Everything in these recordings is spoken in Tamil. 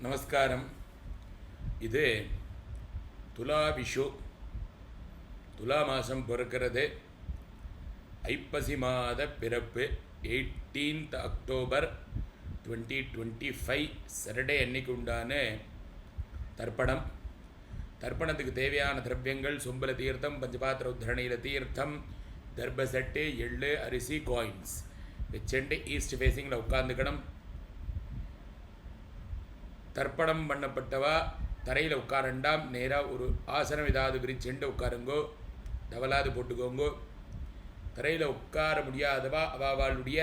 நமஸ்காரம். இது துலா விஷு. துலா மாதம் பிறக்கிறது. ஐப்பசி மாத பிறப்பு 18th அக்டோபர் 2025 சரடே அன்னைக்கு உண்டான தர்ப்பணம். தர்ப்பணத்துக்கு தேவையான திரவியங்கள் சொம்பல தீர்த்தம், பஞ்சபாத்திர உத்தரணியில் தீர்த்தம், தர்பசட்டு, எள்ளு, அரிசி, காயின்ஸ் வச்சுட்டு ஈஸ்ட் ஃபேஸிங்கில் உட்காந்துக்கணும். தர்ப்பணம் பண்ணப்பட்டவா தரையில் உட்காரண்டாம். நேராக ஒரு ஆசனம் ஏதாவது விரிச்செண்டு உட்காருங்கோ, டவலாது போட்டுக்கோங்கோ. தரையில் உட்கார முடியாதவா அவளுடைய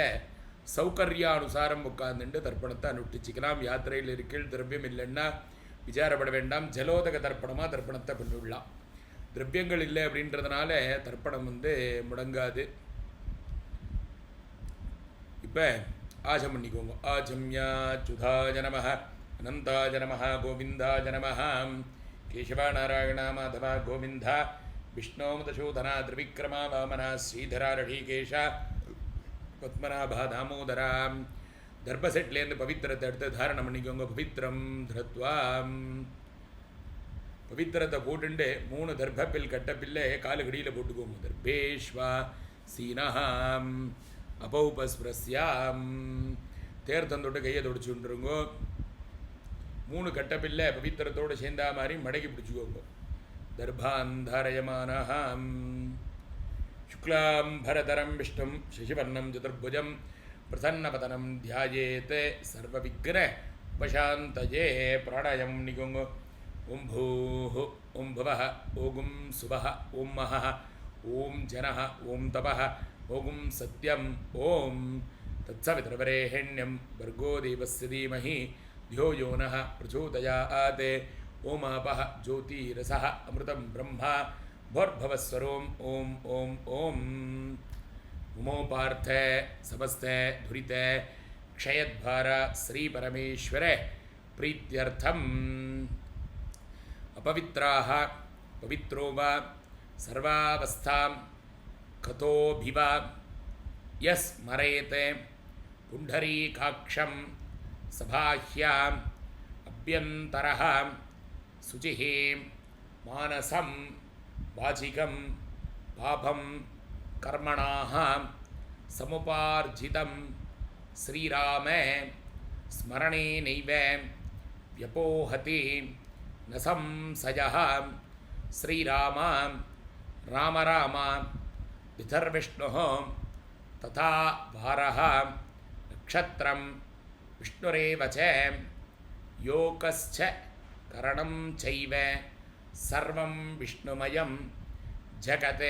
சௌகர்யானுசாரம் உட்கார்ந்துட்டு தர்ப்பணத்தை அனுஷ்டிச்சிக்கலாம். யாத்திரையில் இருக்கீழ் திரவியம் இல்லைன்னா விசாரப்பட வேண்டாம். ஜலோதக தர்ப்பணமாக தர்ப்பணத்தை பண்ணிவிடலாம். திரவியங்கள் இல்லை அப்படின்றதுனால தர்ப்பணம் முடங்காது. இப்போ ஆஜம் பண்ணிக்கோங்க. ஆஜம்யா சுதாய நமஹ, அனந்தாய நமஹ, கோவிந்தாய நமஹ. கேசவா நாராயண மாதவா கோவிந்தா, விஷ்ணோ மதசூதனா திரிவிக்ரமா வாமனா ஸ்ரீதரா ரஷிகேஷ பத்மநாபா தாமோதரா. தர்பசெட்லேருந்து பவித்திரத்தை எடுத்து தாரணம் பண்ணிக்கோங்க. பவித்திரம் திருத்வாம். பவித்திரத்தை போட்டுண்டு 3 தர்பப்பில் கட்டப்பில்லை காலுகடியில் போட்டுக்கோங்க. தர்பேஷ்வா சீனஹாம் அபௌபஸ்பிரஸ்யாம். தேர்த்தம் தொட்டு கையை தொடிச்சுட்டுருங்கோ. 3 கட்டப்பில்லை பவித்திரத்தோடு சேர்ந்தா மாதிரி மடக்கி பிடிச்சிக்கோங்க. தர்பாந்தாரயமானஹாம் சுக்லாம் பரதரம் விஷ்ணும் சசிவர்ணம் சதுர்புஜம் பிரசன்னபதனம் தியாயேத் சர்வவிக்ன உபசாந்தயே. பிராணாயம் நிகோங்க. ஓம் பூஹ், ஓம் புவः, ஓம் சுவः, ஓம் மஹः, ஓம் ஜனः, ஓம் தபः, ஓம் சத்யம், ஓம் தத்சவித்ரவரேஹண்யம் भर्गो देवस्य धीमहि धियो यो नः प्रचोदयात्. ओमापः ज्योतिरसः अमृतं ब्रह्मा भोर्भवस्वरों. ओम ओम ओम उमोपार्थ समस्ते धुरिते क्षयद्भार श्री परमेश्वर प्रीत्यर्थम अपवित्राः पवित्रो वा सर्वावस्थां कतोभिवा यस्मरेत पुंडरीकाक्षं सभाह्याम् अभ्यन्तरः शुचिः मानसं वाचिकं पापं कर्मणाः समुपार्जितं श्रीराम स्मरणेनैव व्यपोहति न संशयः. श्रीराम राम राम विधर्विष्णुः तथा भारः नक्षत्रं विष्णुरेव च योकश्च करणं चैव सर्वं विष्णुमयं जगत्.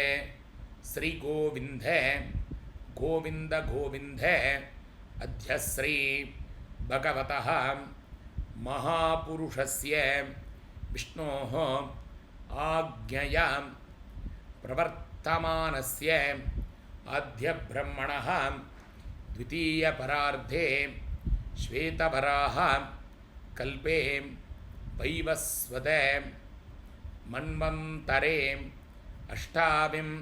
श्रीगोविन्द गोविन्द गोविन्द अद्य श्री भगवतः महापुरुषस्य विष्णोः आज्ञया प्रवर्तमानस्य आद्य ब्रह्मणः द्वितीयपरार्धे श्वेतवराह कल्पे वैवस्वते मन्वन्तरे अष्टाविंशतितमे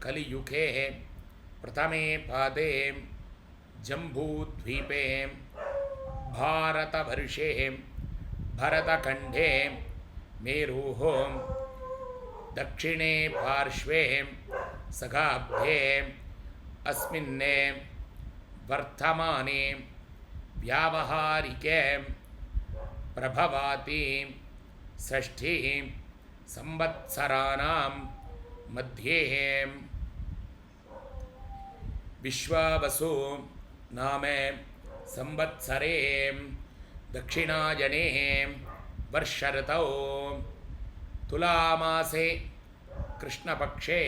कलियुगे प्रथमे पादे जम्बूद्वीपे भारतवर्षे भरतखण्डे मेरुः दक्षिणे पार्श्वे सगाब्धे अस्मिन् वर्तमाने व्यावहारिके प्रभवाति षष्ठी संवत्सराणां मध्ये विश्वावसु नाम संवत्सरे दक्षिणायने वर्षऋतौ तुलामासे कृष्णपक्षे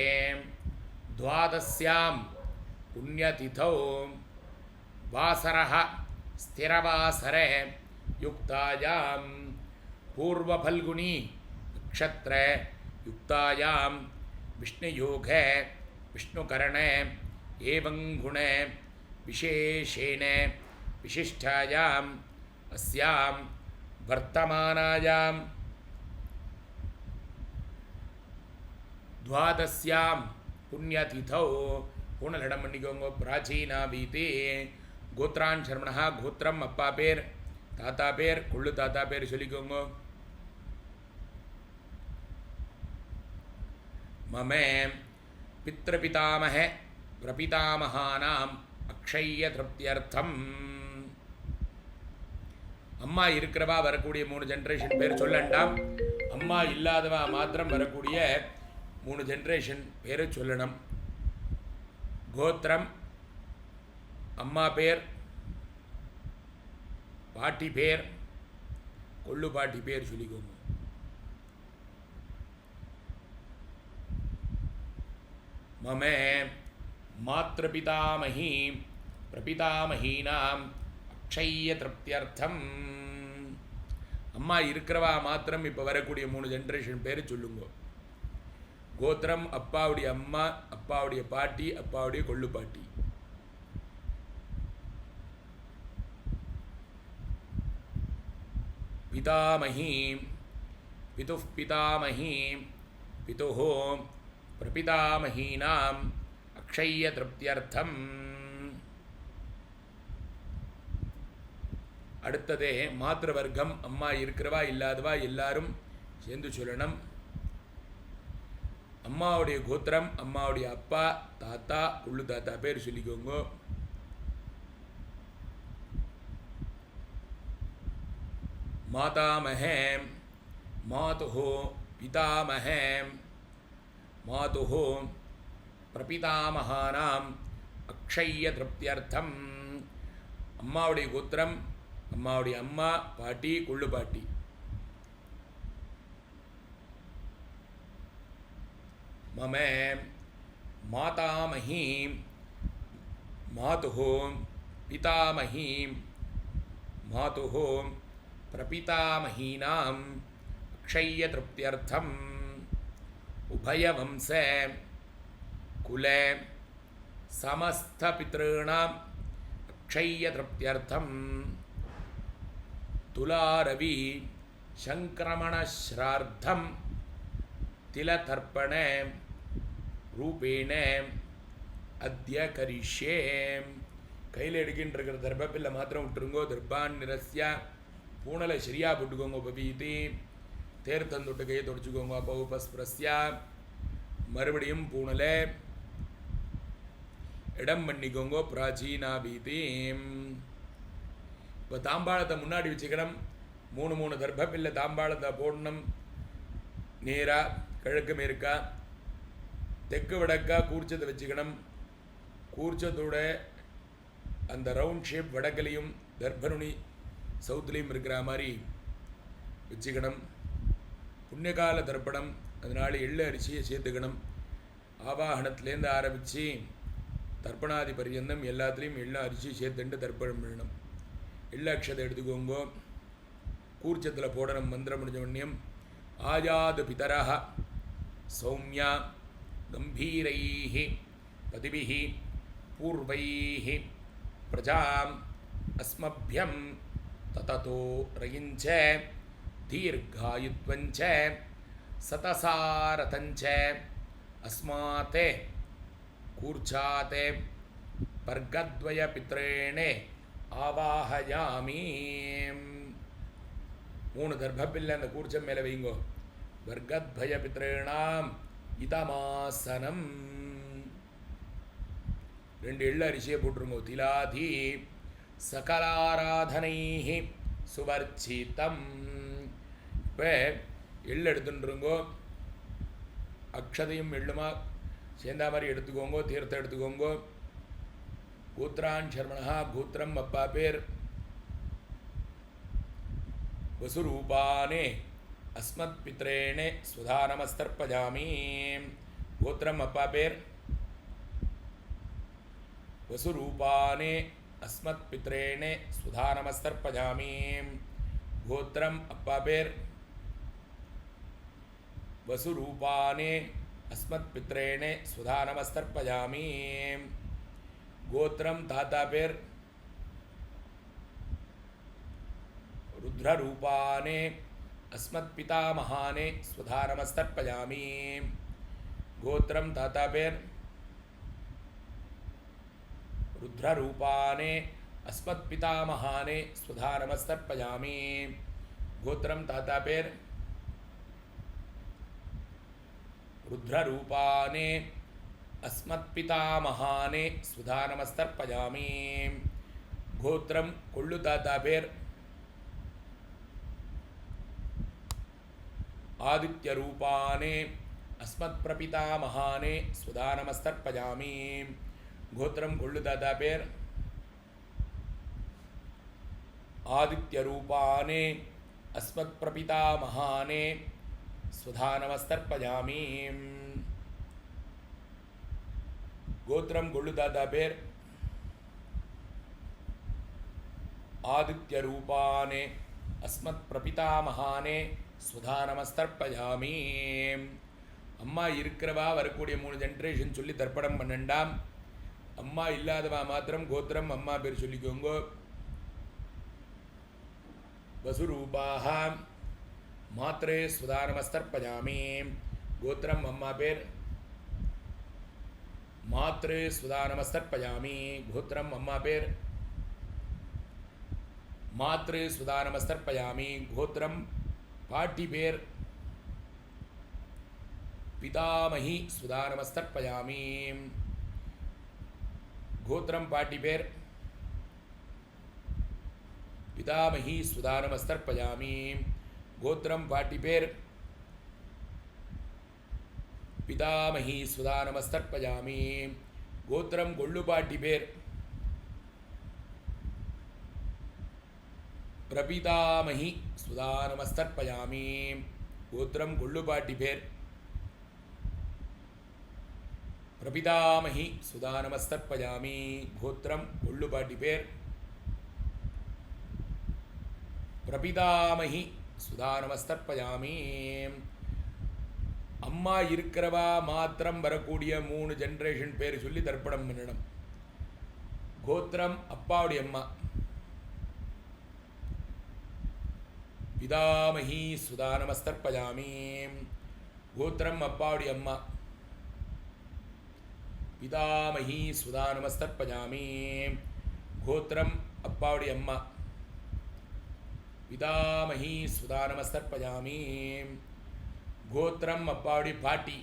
द्वादश्यां पुण्यतिथौ वासरः स्थिरवासरे युक्तायां पूर्वफल्गुनी नक्षत्र युक्तायां विष्णुयोगे विष्णुकरणे एवं गुणे विशेषेण विशिष्टायाम् अस्यां वर्तमानायां द्वादश्यां पुण्यतिथौ पूर्णलडम பண்ணிக்கோங்க. பிராச்சீனா வீதி கோத்ரான் சர்மணா கோத்திரம் அப்பா பேர் தாத்தா பேர், கொள்ளு தாத்தா பேர் சொல்லிக்கோங்க. மம பித்ருபிதாமஹ பிரபிதாமகானாம் அக்ஷய திருப்தியர்த்தம். அம்மா இருக்கிறவா வரக்கூடிய 3 ஜென்ரேஷன் பேர் சொல்லண்டாம். அம்மா இல்லாதவா மாத்திரம் வரக்கூடிய 3 ஜென்ரேஷன் பேர் சொல்லணும். கோத்திரம், அம்மா பேர், பாட்டி பேர், கொள்ளு பாட்டி பேர் சொல்லிக்கோங்க. மம மாத்ருபிதாமஹி பிரபிதாமஹீனாம் அக்ஷய திருப்தியர்த்தம். அம்மா இருக்கிறவா மாத்திரம் இப்போ வரக்கூடிய 3 ஜென்ரேஷன் பேர் சொல்லுங்க. கோத்திரம், அப்பாவுடைய அம்மா, அப்பாவுடைய பாட்டி, அப்பாவுடைய கொள்ளு பாட்டி. பிதாமஹி பிதுः பிதாமஹி பிதுः பிரபிதாமஹீனாம் அக்ஷய திருப்தியர்த்தம். அடுத்ததே மாத்திருவர்க்கம், அம்மா இருக்கிறவா இல்லாதவா எல்லாரும் சேர்ந்து சொல்லணும். அம்மாவுடைய கோத்திரம், அம்மாவுடைய அப்பா, தாத்தா, கொள்ளு தாத்தா பேர் சொல்லிக்கோங்க. மாதாமஹ மாதுः பிதாமஹ மாதுः பிரபிதாமகானாம் அக்ஷய திருப்தியர்த்தம். அம்மாவுடைய கோத்திரம், அம்மாவுடைய அம்மா, பாட்டி, கொள்ளு பாட்டி. மம மாதாமஹி மாதுः பிதாமஹி மாதுः பிரபிதாமஹீனாம் அக்ஷய திருப்தியர்த்தம். உபயவம்ச குல சமஸ்தபித்ருணாம் அக்ஷய திருப்தியர்த்தம். துலாரவி சங்கிரமண ஸ்ரார்த்தம் திலதர்ப்பண ரூபேண அத்ய கரிஷ்யே. கையில் எடுக்கின்ற இருக்கிற தர்ப்பப்பில்லை மாத்திரம் விட்டுருங்கோ. தர்பான் நிரஸ்யா பூனலை சரியாக போட்டுக்கோங்க. உபவீதி தேர்த்தந்தொட்டு கையை தொடச்சிக்கோங்க. அப்போ உபஸ்பிரஸ்யா மறுபடியும் பூனலை இடம் பண்ணிக்கோங்க. பிராச்சீனா பீதி. இப்போ தாம்பாளத்தை முன்னாடி வச்சுக்கணும். 3 தர்ப்பப்பில்லை தாம்பாளத்தை போடணும். நேராக கிழக்கு மேற்கா தெற்கு வடக்கா கூர்ச்சத்தை வச்சுக்கணும். கூர்ச்சத்தோட அந்த ரவுண்ட் ஷேப் வடக்கிலையும் தர்ப்பனுனி சவுத்துலேயும் இருக்கிற மாதிரி வச்சுக்கணும். புண்ணியகால தர்ப்பணம், அதனால் எள்ளு அரிசியை சேர்த்துக்கணும். ஆவாகனத்துலேருந்து ஆரம்பித்து தர்ப்பணாதி பரியந்தம் எல்லாத்துலேயும் எள்ளு அரிசி சேர்த்துட்டு தர்ப்பணம் பண்ணணும். எள்ளு அக்ஷதை எடுத்துக்கோங்க. கூர்ச்சத்தில் போடணும். மந்திரம் முடிஞ்ச உடனேயும் ஆஜாது பிதரஹ சௌமியா கம்பீரைஹ பதிபிஹ பூர்வைஹ பிரஜாம் அஸ்மப்யம் தததோ ரயிஞ்ச தீர்காயுத்வஞ்ச சதசாரதஞ்ச அஸ்மாத் கூர்ச்சாத் பர்கத்வய பித்ரேணே ஆவாஹயாமி. 3 தர்ப்பப்பில்லை அந்த கூர்ச்சம் மேலே வைங்கோ. வர்கத்வய பித்ரேணாம் இதமாசனம். 2 எள்ளு அரிசியை போட்டுருங்கோ. திலாதி சகலாராதனைஹி சுவர்ச்சிதம். இப்போ எள்ளு எடுத்துட்டுருங்கோ. அக்ஷதையும் எள்ளுமா சேர்ந்தா மாதிரி எடுத்துக்கோங்க. தீர்த்தம் எடுத்துக்கோங்க. கூத்ரான் சர்மணா கூத்திரம் அப்பா பேர். வசுரூபானே அஸ்மத் பித்ரேணே சுதா நமஸ்தர்ப்பஜாமி. கோத்திரம் அப்பா பேர். வசுரூபானே அஸ்மத் பித்ரேணே சுதா நமஸ்தர்ப்பஜாமி. கோத்திரம் அப்பா பேர். வசுரூபானே அஸ்மத் பித்ரேணே சுதா நமஸ்தர்ப்பஜாமி. கோத்திரம் தாத்தா பேர். रुद्ररूपाने अस्मत्पितामहाने स्वधा नमस्तर्पयामि. गोत्रम ताता पेर. रुद्ररूपाने अस्मत्पितामहाने स्वधा नमस्तर्पयामि गोत्रम ताता पेर रुद्ररूपाने अस्मत्पितामहाने स्वधा नमस्तर्पयामि गोत्रम कोल्लु ताता पेर आदित्यरूपाने अस्मत्प्रपितामहाने स्वधा नमस्तर्पयामि गोत्रम कोल्लु ताता पेर आदित्यरूपाने अस्मत्प्रपितामहाने स्वधा नमस्तर्पयामि गोत्रम कोल्लु ताता पेर आदित्यरूपाने अस्मत्प्रपितामहाने स्वधा नमस्तर्पयामि अम्मा इरुक्करवा वरकूडिय 3 जनरेशन சொல்லி தர்ப்பணம் பண்ணண்டாம் अम्मा இல்லாதவா மாத்திரம் கோத்திரம் अम्मा பேர் சொல்லிக்கோங்க वसुरूपाः मात्रे स्वधा नमस्तर्पयामि गोत्रम अम्मा पेर मात्रे स्वधा नमस्तर्पयामि गोत्रम अम्मा पेर मात्रे स्वधा नमस्तर्पयामि गोत्रम पाटी पेर पितामही स्वधा नमस्तर्पयामि गोत्रम पाटी पेर पितामही स्वधा नमस्तर्पयामि गोत्रम पाटी पेर पितामही स्वधा नमस्तर्पयामि गोत्रम गोल्लु पाटी पेर प्रपितामही स्वधा नमस्तर्पयामि गोत्रम गोल्लु पाटी पेर प्रपितामही स्वधा नमस्तर्पयामि गोत्रम गोल्लु पाटी पेर प्रपितामही स्वधा नमस्तर्पयामि अम्मा इरुक्करवा मात्रम वरकूडिय 3 जनरेशन पेर சொல்லி தர்ப்பணம் பண்ணணும் गोत्रम अप्पावुடைய अम्मा पितामही स्वधा नमस्तर्पयामि गोत्रम अप्पावुடைய अम्मा पितामही स्वधा नमस्तर्पयामि गोत्रम अप्पावुடைய अम्मा पितामही स्वधा नमस्तर्पयामि गोत्रम अप्पावुடைய पाटी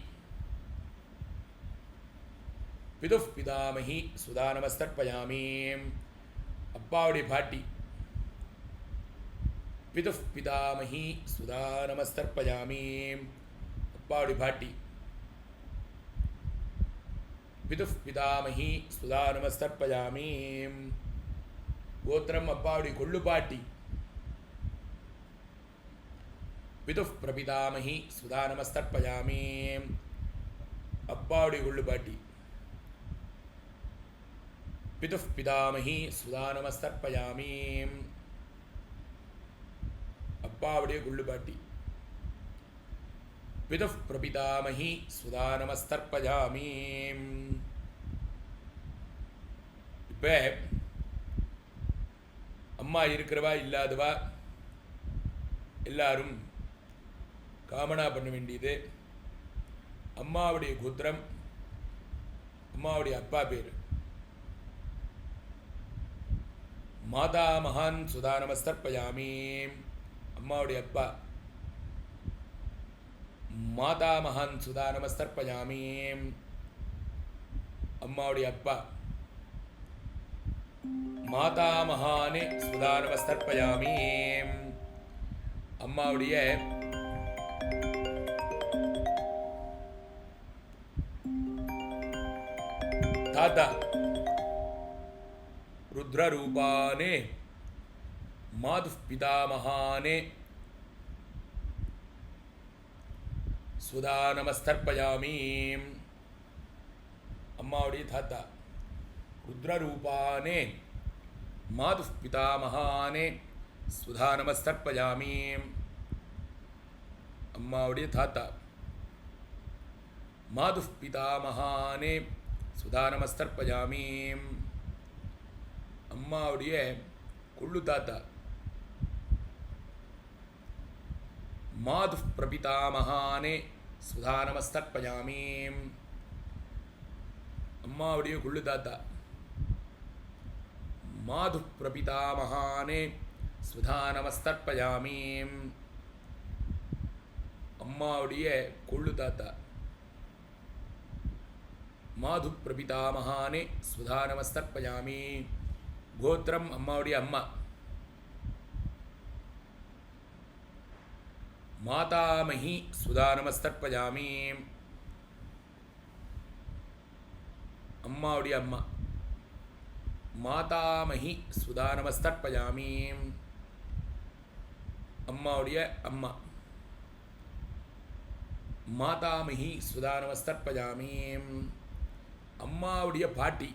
पितुः पितामही स्वधा नमस्तर्पयामि अप्पावुடைய पाटी पितुः पितामही स्वधा नमस्तर्पयामि अप्पावुடைய पाटी पितुः पितामही स्वधा नमस्तर्पयामि गोत्रम अप्पावुடைய कोल्लु पाटी पितुः प्रपितामही स्वधा नमस्तर्पयामि अप्पावुடைய कोल्लु पाटी पितुः पितामही स्वधा नमस्तर्पयामि अप्पावुடைய कोल्लु पाटी पितुः प्रपितामही स्वधा नमस्तर्पयामि இப்போ அம்மா இருக்கிறவா இல்லாதவா எல்லாரும் காமனா பண்ண வேண்டியது அம்மாவுடைய கோத்திரம் அம்மாவுடைய அப்பா பேர் மாதா மகான் சுதா நமஸ்தர்ப்பயாமி அம்மாவுடைய அப்பா மாதா மகான் சுதா நமஸ்தர்ப்பயாமி அம்மாவுடைய அப்பா மாதா மகானே சுதா நமஸ்தர்ப்பயாமி அம்மாவுடைய தாத்தா रुद्ररूपाने मातुः पितामहाने सुधा नमस्तर्पयामि अम्मावुடைய தாத்தா रुद्ररूपाने मातुः पितामहाने सुधा नमस्तर्पयामि अम्मावुடைய தாத்தா मातुः पितामहाने सुधा नमस्तर्पयामि अम्मावुடைய कोल्लु ताता मातुः प्रपितामहाने सुधा नमस्तर्पयामि अम्मावुடைய कोल्लु ताता माधु प्रपितामहाने स्वधा நமஸ்தர்ப்பயாமி. அம்மாவுடைய கொள்ளு தாத்தா மாது பிரபிதாமகானே சுதா நமஸ்தர்ப்பயாமி. கோத்திரம் அம்மாவுடைய அம்மா. மாதாமகி சுதா நமஸ்தர்ப்பயாமி. அம்மாவுடைய அம்மா மாதாமகி சுதா நமஸ்தர்ப்பயாமி. அம்மாவுடைய அம்மா மாதாமகி சுதா நமஸ்தர்ப்பயாமி. அம்மாவுடைய பாட்டி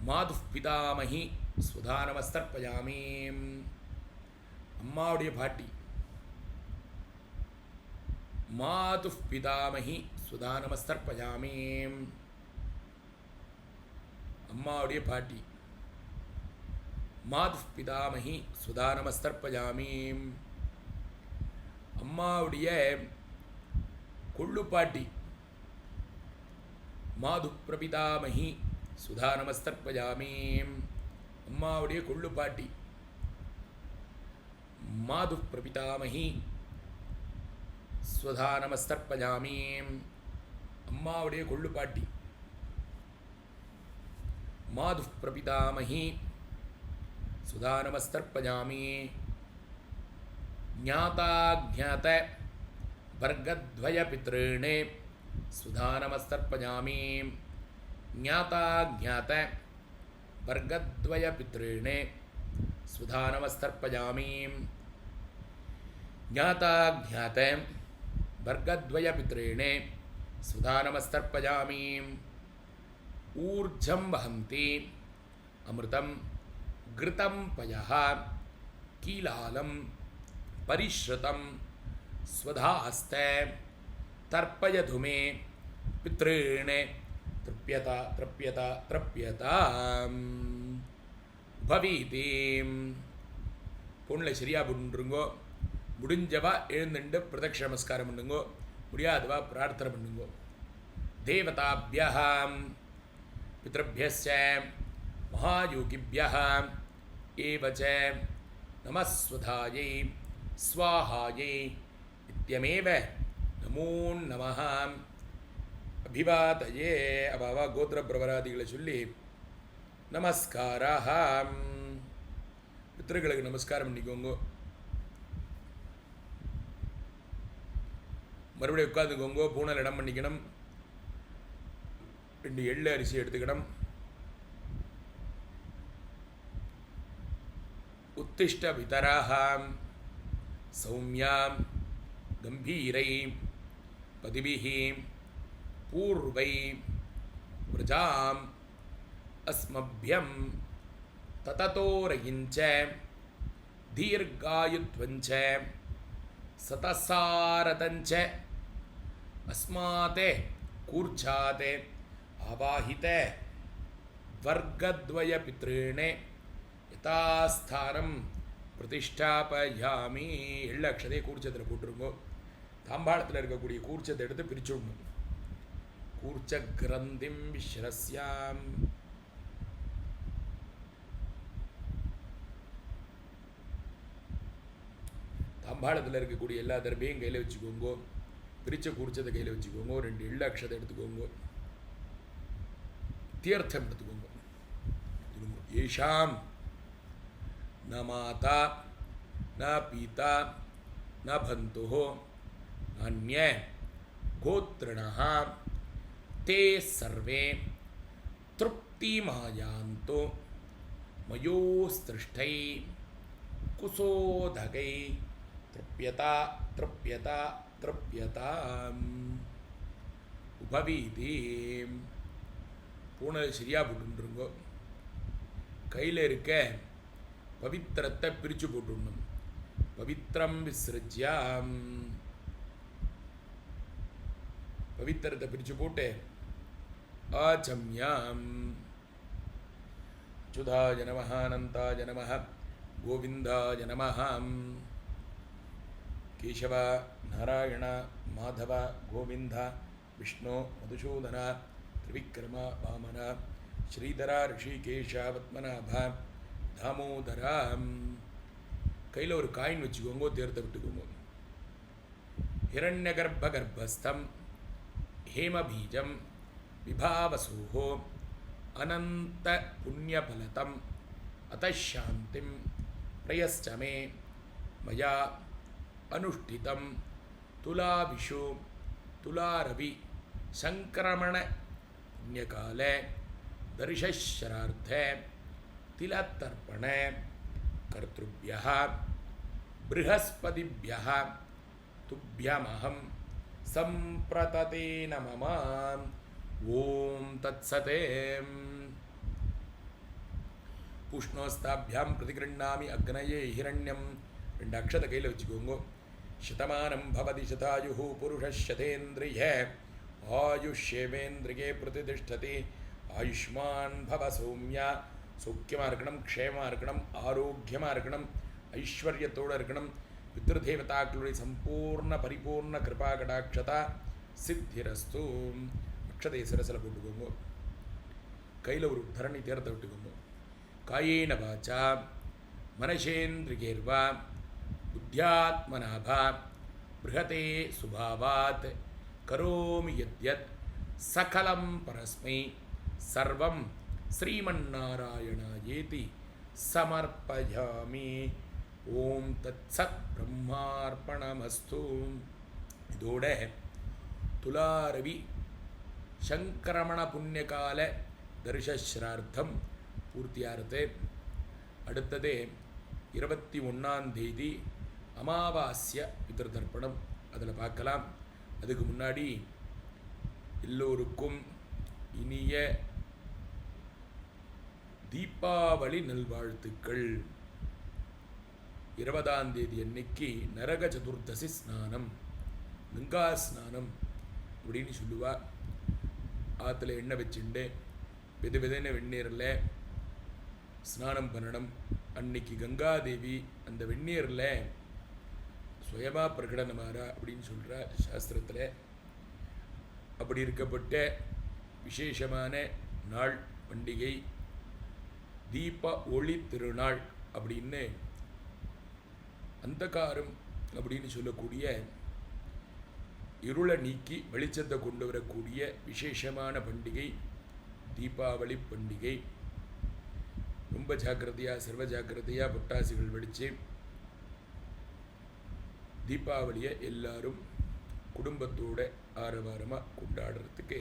மாது பிதாமகி சுதா நமஸ்தர்ப்பயாமி. அம்மாவுடைய பாட்டி மாது பிதாமகி சுதா நமஸ்தர்ப்பயாமி. அம்மாவுடைய பாட்டி மாது பிதாமகி சுதா நமஸ்தர்ப்பயாமி. அம்மாவுடைய கொள்ளுப்பாட்டி மாது பிரபிதாமகி சுதா நமஸ்தர்ப்பயாமி. அம்மாவுடைய கொள்ளுப்பாட்டி மாது பிரபிதாமகி சுதா நமஸ்தர்ப்பயாமி. அம்மாவுடைய கொள்ளுப்பாட்டி மாது பிரபிதாமகி சுதா நமஸ்தர்ப்பயாமி. ஞாதா ஞாத வர்கத்வய பித்ருணே சுதா நமஸ்தர்ப்பயாமி. ஞாதா ஞாத வர்கத்வய பித்ருணே சுதா நமஸ்தர்ப்பயாமி. ஞாதா ஞாத வர்கத்வய பித்ருணே சுதா நமஸ்தர்ப்பயாமி. ஊர்ஜம் வஹந்தி அமிர்தம் கிருதம் பயः கீலாலம் परिश्रुतं स्वधास्ते तर्पयतु मे पितॄणे तृप्यता तृप्यता तृप्यता भवीति. பொண்ணில் சரியாக பண்ணுங்கோ. முடிஞ்சவா எழுந்துண்டு பிரதட்ச நமஸ்காரம் பண்ணுங்கோ. முடியாதவா பிரார்த்தனை பண்ணுங்கோ. தேவதாபியः பித்ருभ्यश्च महायोगिभ्यः एव च नमस्वधायै स्वाहायै इत्यमेव नमो नमः. अभिवादये अभाव गोत्र प्रवरादिகளை சொல்லி நமஸ்காரः. பித்ருக்களுக்கு நமஸ்காரம் பண்ணிக்கோங்க. மறுபடியும் உட்காந்துக்கோங்க. பூனல் இடம் பண்ணிக்கணும். 2 எள்ளு அரிசி எடுத்துக்கணும். उत्तिष्ठ वितराः सौम्यां गंभीरै पदिभिः पूर्वै व्रजाम् अस्मभ्यं तततोरयिञ्च दीर्घायुत्वञ्च सतसारतञ्च अस्मात् कूर्चात् आवाहित वर्गद्वय पितॄणे யதாஸ்தானம் பிரதிஷ்டாபயாமி. எள்ள அக்ஷதையை கூர்ச்சத்தில் போட்டுருங்கோ. தாம்பாளத்தில் இருக்கக்கூடிய கூர்ச்சத்தை எடுத்து பிரிச்சு விடணும். கூர்ச்ச கிரந்திம் விஸ்ரஸ்யாம். தாம்பாளத்தில் இருக்கக்கூடிய எல்லா தர்பையும் கையில் வச்சுக்கோங்கோ. பிரிச்ச கூர்ச்சத்தை கையில் வச்சுக்கோங்க. 2 எள்ள அக்ஷதை எடுத்துக்கோங்க. தீர்த்தம் எடுத்துக்கோங்க. ஏஷாம் न माता न पिता न बन्धुः अन्ये गोत्रिणः ते सर्वे तृप्तिमायान्तु मयोस्तृष्टै कुसोदकै तृप्यता तृप्यता तृप्यता उपवीति. பூனை சரியாக போட்டுருங்கோ. கையில் இருக்க பவித்திரத்தை பிரித்து போட்டுடணும். பவித்திரம் விசிருஜ்யாம். பவித்திரத்தை பிரித்து போட்டு ஆச்சம்யாம். அச்சுதாய நமः அனந்தாய நமः கோவிந்தாய நமः. கேசவ நாராயண மாதவ கோவிந்த விஷ்ணு மதுசூதன திரிவிக்ரம வாமன ஸ்ரீதரா ரிஷிகேஷா பத்மநாபா தாமோதரா. கையில் ஒரு காயின் வச்சுக்கோங்க, தேர்த்த விட்டுக்கோங்க. ஹிரண்யகர்ப்ப கர்ப்பஸ்தம் ஹேமபீஜம் விபாவசூஹோ அனந்த புண்ணியபலதம் அதாந்திம் பிரயஸ்சமே மயா அனுஷ்டிதம் துலாவிஷு துலாரவி சங்கிரமண புண்ணியகால தரிசஸ்ரார்த்த திலத்தர்ப்பண கர்த்ருப்யः ப்ருஹஸ்பதிभ्यः துப்யமஹம் சம்பிரததே நமம. ஓம் தத்சதே. புஷ்ணோஸ்தாபியாம் பிரதிகிருண்ணாமி அக்னயே ஹிரண்யம். 2 அக்ஷத கையில் வச்சுக்கோங்க. சதமானம் பவதி சதாயு புருஷஸ்யதேந்திரிய ஆயுஷ்யேவேந்திரியே பிரதிதிஷ்டதி. ஆயுஷ்மான் பவ சௌமியா. சௌக்கியமாக இருக்கணும், க்ஷேமாக இருக்கணும், ஆரோக்கியமாக இருக்கணும், ஐஸ்வர்யத்தோடு இருக்கணும். பித்ருதேவதாக்களுடைய சம்பூர்ண பரிபூர்ண கிருபா கடாட்சதா சித்திரஸ்து. அக்ஷதை சிரசில் போட்டுக்கோங்க. கையில் ஒரு தரணி தேர்த்த விட்டுக்கோங்க. காயேன வாச்சா மனசேந்திரியேர்வா புத்தியாத்மனாபா ப்ருஹதே சுபாவாத் கரோமி யத்யத் சகலம் பரஸ்மை சர்வம் ஸ்ரீமன்னாராயணாயேதி சமர்ப்பயாமி. ஓம் தத்சத் பிரம்மார்ப்பணமஸ்து. இதோட துலாரவி சங்கிரமண புண்ணியகால தரிசஸ்ரார்த்தம் பூர்த்தியாகிறது. அடுத்தது 21ஆம் தேதி அமாவாஸ்ய பித்ருதர்ப்பணம், அதில் பார்க்கலாம். அதுக்கு முன்னாடி எல்லோருக்கும் இனிய தீபாவளி நல்வாழ்த்துக்கள். 20ஆம் தேதி அன்னைக்கு நரக சதுர்தசி ஸ்நானம், கங்கா ஸ்நானம் அப்படின்னு சொல்லுவா. ஆற்றுல எண்ணெய் வச்சுண்டு வெது வெதுன்னு வெந்நீரில் ஸ்நானம் பண்ணணும். அன்னைக்கு கங்காதேவி அந்த வெந்நீரில் சுயமாக பிரகடனமாறா அப்படின்னு சொல்கிறா சாஸ்திரத்தில். அப்படி இருக்கப்பட்ட விசேஷமான நாள், பண்டிகை தீப ஒளி திருநாள் அப்படின்னு, அந்தகாரம் அப்படின்னு சொல்லக்கூடிய இருளை நீக்கி வெளிச்சத்தை கொண்டு வரக்கூடிய விசேஷமான பண்டிகை தீபாவளி பண்டிகை. ரொம்ப ஜாக்கிரதையாக, சர்வ ஜாக்கிரதையாக பட்டாசுகள் வெடித்து தீபாவளியை எல்லாரும் குடும்பத்தோட ஆரவாரமாக கொண்டாடுறதுக்கு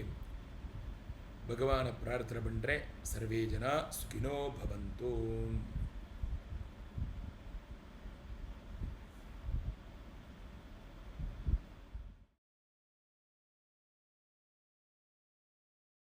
பகவானை பிரார்த்தனை பண்ணுறேன். சர்வே ஜனா சுகினோ பவந்தோ.